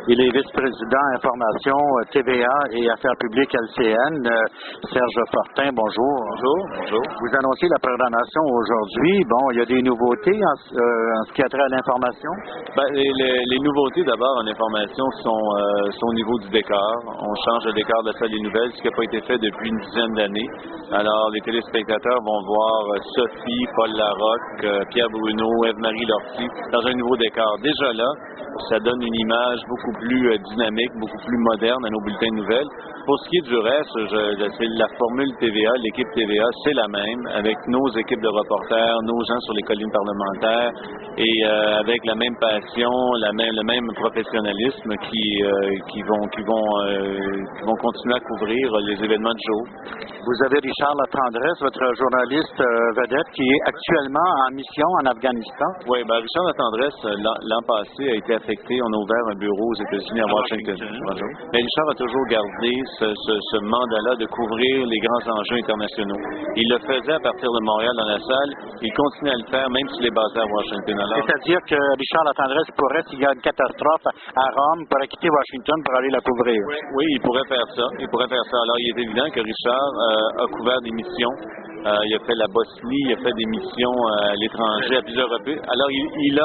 Il est vice-président information TVA et affaires publiques LCN. Serge Fortin, bonjour. Bonjour. Vous annoncez la programmation aujourd'hui. Bon, il y a des nouveautés en ce qui a trait à l'information? Les nouveautés d'abord en information sont au niveau du décor. On change le décor de la salle des nouvelles, ce qui n'a pas été fait depuis une dizaine d'années. Alors, les téléspectateurs vont voir Sophie, Paul Larocque, Pierre Bruno, Ève-Marie Lortie dans un nouveau décor. Déjà là, ça donne une image beaucoup plus dynamique, beaucoup plus moderne à nos bulletins de nouvelles. Pour ce qui est du reste, c'est la formule TVA, l'équipe TVA, c'est la même, avec nos équipes de reporters, nos gens sur les collines parlementaires, et avec la même passion, le même professionnalisme qui vont continuer à couvrir les événements du jour. Vous avez Richard Latendresse, votre journaliste vedette, qui est actuellement en mission en Afghanistan. Oui, Richard Latendresse, l'an passé, a été affecté. On a ouvert un bureau aux États-Unis à Washington. Mais Richard a toujours gardé ce mandat-là de couvrir les grands enjeux internationaux. Il le faisait à partir de Montréal dans la salle. Il continue à le faire, même s'il est basé à Washington. C'est-à-dire que Richard Latendresse pourrait, s'il y a une catastrophe à Rome, pourrait quitter Washington pour aller la couvrir. Oui, il pourrait faire ça. Alors, il est évident que Richard a couvert des missions. Il a fait la Bosnie, il a fait des missions à l'étranger à plusieurs reprises. Alors, il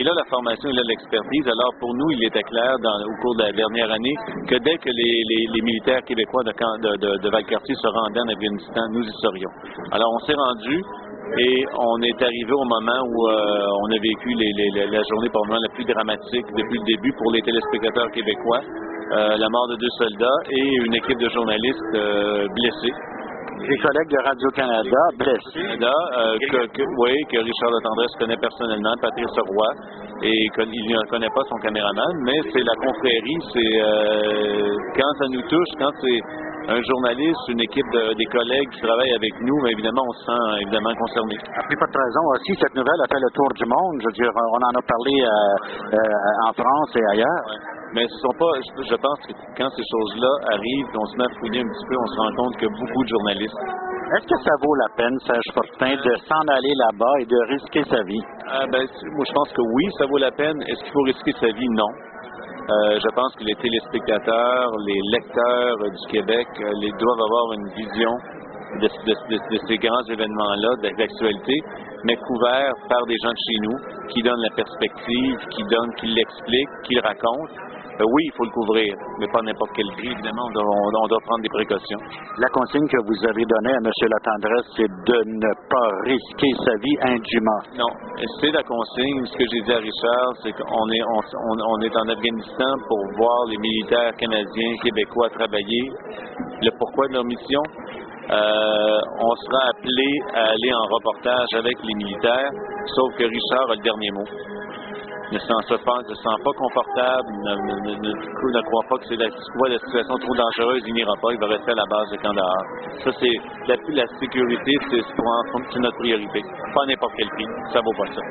a la formation, il a l'expertise. Alors, pour nous, il était clair au cours de la dernière année que dès que les militaires québécois de Valcartier se rendaient en Afghanistan, nous y serions. Alors, on s'est rendu et on est arrivé au moment où on a vécu la journée probablement la plus dramatique depuis le début pour les téléspectateurs québécois. La mort de 2 soldats et une équipe de journalistes blessés. Des collègues de Radio-Canada blessés. Que Richard Latendresse connaît personnellement, Patrice Roy, et il ne connaît pas son caméraman, mais c'est la confrérie, quand ça nous touche, quand c'est un journaliste, une équipe des collègues qui travaillent avec nous, mais évidemment, on se sent évidemment concerné. À plus pas de raison aussi, cette nouvelle a fait le tour du monde. Je veux dire, on en a parlé en France et ailleurs. Ouais. Mais je pense que quand ces choses-là arrivent, on se met à fouiller un petit peu, on se rend compte qu'il y a beaucoup de journalistes. Est-ce que ça vaut la peine, Serge Fortin, de s'en aller là-bas et de risquer sa vie? Moi, je pense que oui, ça vaut la peine. Est-ce qu'il faut risquer sa vie? Non. Je pense que les téléspectateurs, les lecteurs du Québec, doivent avoir une vision de ces grands événements-là, d'actualité, mais couverts par des gens de chez nous qui donnent la perspective, qui l'expliquent, qui le racontent. Oui, il faut le couvrir, mais pas n'importe quel prix. Évidemment, on doit prendre des précautions. La consigne que vous avez donnée à M. Latendresse, c'est de ne pas risquer sa vie indûment. Non, c'est la consigne. Ce que j'ai dit à Richard, c'est qu'on est en Afghanistan pour voir les militaires canadiens, québécois travailler. Le pourquoi de leur mission. On sera appelé à aller en reportage avec les militaires, sauf que Richard a le dernier mot. Ne se sent pas confortable, ne croit pas que c'est la situation trop dangereuse, il n'ira pas, il va rester à la base de Kandahar. Ça, c'est la sécurité, c'est notre priorité. Pas n'importe quel prix, ça vaut pas ça.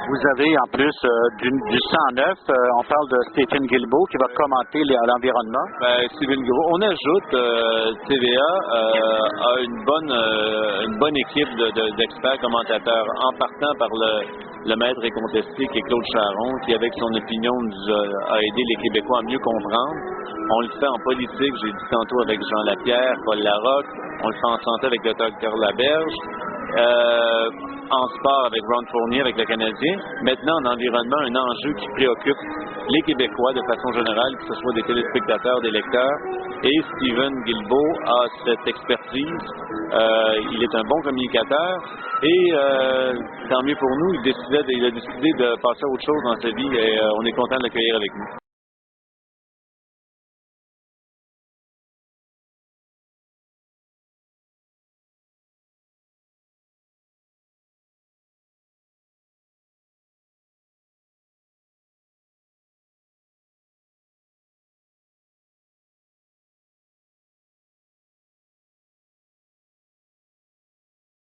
Vous avez en plus du 109, on parle de Stephen Guilbeault qui va commenter l'environnement. Stephen Guilbeault, on ajoute TVA a une bonne équipe d'experts commentateurs, en partant par le maître et contesté qui est Claude Charon, qui avec son opinion a aidé les Québécois à mieux comprendre. On le fait en politique, j'ai dit tantôt avec Jean Lapierre, Paul Larocque, on le fait en santé avec le Dr Laberge. En sport avec Ron Fournier, avec le Canadien. Maintenant, en environnement, un enjeu qui préoccupe les Québécois de façon générale, que ce soit des téléspectateurs, des lecteurs. Et Stephen Guilbeault a cette expertise. Il est un bon communicateur. Et tant mieux pour nous, il a décidé de passer à autre chose dans sa vie et on est content de l'accueillir avec nous.